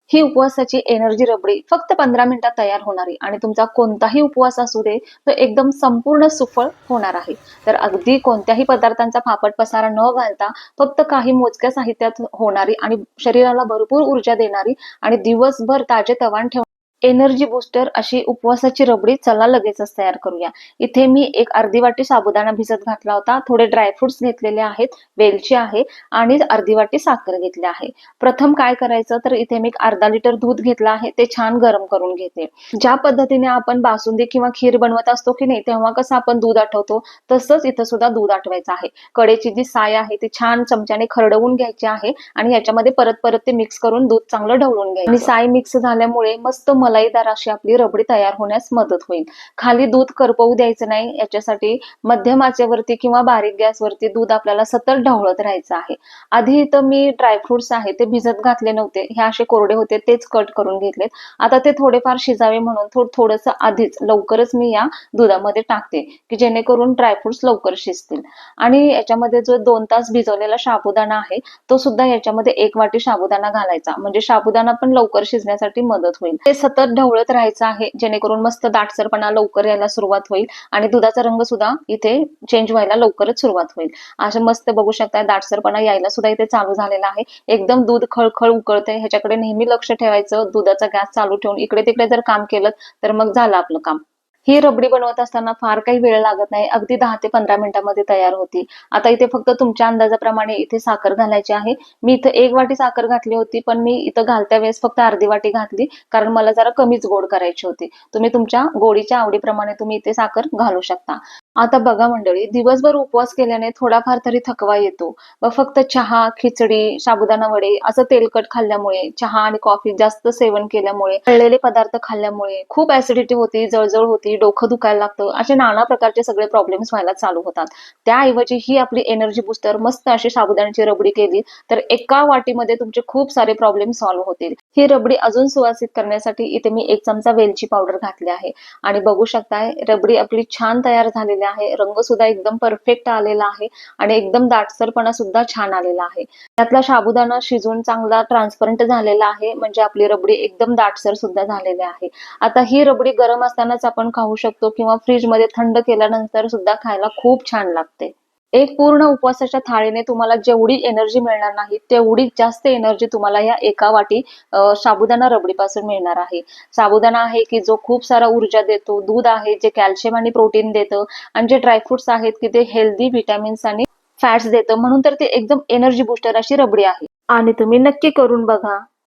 ही उपवासाची energy rabri फक्त 15 मिनिटात तयार होणारी आणि तुमचा कोणताही उपवास असू दे, तो एकदम संपूर्ण सुफळ होणार आहे. तर अगदी कोणत्याही पदार्थांचा फापट पसारा न घालता फक्त काही मोजक्या साहित्यात होणारी आणि शरीराला भरपूर ऊर्जा देणारी आणि दिवसभर ताजेतवाने ठेवणारी एनर्जी बूस्टर अशी उपवासाची रबडी चला लगेचच तयार करूया. इथे मी एक अर्धी वाटी साबुदाणा भिजत घातला होता. थोडे ड्रायफ्रुट्स घेतलेले आहेत, वेलची आहे आणि अर्धी वाटी साखर घेतली आहे. प्रथम काय करायचं तर इथे मी एक अर्धा लिटर दूध घेतलं आहे, ते छान गरम करून घेते. ज्या पद्धतीने आपण बासुंदी किंवा खीर बनवत असतो की नाही, तेव्हा कसं आपण दूध आटवतो, तसंच इथं सुद्धा दूध आटवायचं आहे. कडेची जी साय आहे ती छान चमच्याने खरडवून घ्यायची आहे आणि याच्यामध्ये परत परत ते मिक्स करून दूध चांगलं ढवळून घ्यायचं आणि साय मिक्स झाल्यामुळे मस्त मलाईदार अशी आपली रबडी तयार होण्यास मदत होईल. खाली दूध करपवू द्यायचं नाही, याच्यासाठी मध्यम आचेवरती किंवा बारीक गॅसवरती दूध आपल्याला सतत ढवळत राहायचं आहे. आधी इथं मी ड्रायफ्रुट्स आहे ते भिजत घातले नव्हते, हे असे कोरडे होते तेच कट करून घेतलेत. आता ते थोडेफार शिजावे म्हणून थोडंसं आधीच लवकरच मी या दुधामध्ये टाकते, की जेणेकरून ड्रायफ्रुट्स लवकर शिजतील. आणि याच्यामध्ये जो 2 तास भिजवलेला साबुदाणा आहे, तो सुद्धा याच्यामध्ये 1 वाटी साबुदाणा घालायचा, म्हणजे साबुदाणा पण लवकर शिजण्यासाठी मदत होईल. ते सतत ढवळत राहायचं आहे, जेणेकरून मस्त दाटसरपणा लवकर यायला सुरुवात होईल आणि दुधाचा रंग सुद्धा इथे चेंज व्हायला लवकरच सुरुवात होईल. असं मस्त बघू शकताय दाटसरपणा यायला सुद्धा इथे चालू झालेला आहे. एकदम दूध खळखळ उकळतंय, ह्याच्याकडे नेहमी लक्ष ठेवायचं. दुधाचा गॅस चालू ठेवून इकडे तिकडे जर काम केलं तर मग झालं आपलं काम. ही रबडी बनवत असताना फार काही वेळ लागत नाही, अगदी 10 ते 15 मिनिटांमध्ये तयार होती. आता इथे फक्त तुमच्या अंदाजाप्रमाणे इथे साखर घालायची आहे. मी इथं 1 वाटी साखर घातली होती, पण मी इथं घालत्या वेळेस फक्त अर्धी वाटी घातली, कारण मला जरा कमीच गोड करायची होती. तुम्ही तुमच्या गोडीच्या आवडीप्रमाणे तुम्ही इथे साखर घालू शकता. आता बघा मंडळी, दिवसभर उपवास केल्याने थोडाफार तरी थकवा येतो व फक्त चहा, खिचडी, साबुदाणा वडे असं तेलकट खाल्ल्यामुळे, चहा आणि कॉफी जास्त सेवन केल्यामुळे, तळलेले पदार्थ खाल्ल्यामुळे खूप ऍसिडिटी होती, जळजळ होती, डोकं दुखायला लागतं, असे नाना प्रकारचे सगळे प्रॉब्लेम्स व्हायला चालू होतात. त्याऐवजी ही आपली एनर्जी बूस्टर मस्त अशी साबुदाण्याची रबडी केली तर एका वाटीमध्ये तुमचे खूप सारे प्रॉब्लेम सॉल्व्ह होतील. ही रबडी अजून सुवासिक करण्यासाठी इथे मी 1 चमचा वेलची पावडर घातली आहे आणि बघू शकताय रबडी आपली छान तयार झालेली आहे. रंग सुद्धा एकदम परफेक्ट आलेला आहे आणि एकदम दाटसरपणा सुद्धा छान आलेला आहे. त्यातला साबुदाणा शिजून चांगला ट्रान्सपरंट झालेला आहे, म्हणजे आपली रबडी एकदम दाटसर सुद्धा झालेली आहे. आता ही रबडी गरम असतानाच आपण खाऊ शकतो किंवा फ्रीज मध्ये थंड केल्यानंतर सुद्धा खायला खूप छान लागते. एक पूर्ण उपवासाच्या थाळीने तुम्हाला जेवढी एनर्जी मिळणार नाही, तेवढी जास्त एनर्जी तुम्हाला या एका वाटी साबुदाणा रबडीपासून मिळणार आहे. साबुदाणा आहे की जो खूप सारा ऊर्जा देतो, दूध आहे जे कॅल्शियम आणि प्रोटीन देतं आणि जे ड्रायफ्रुट्स आहेत की ते हेल्दी व्हिटॅमिन्स आणि फॅट्स देतं, म्हणून तर ते एकदम एनर्जी बूस्टर अशी रबडी आहे आणि तुम्ही नक्की करून बघा.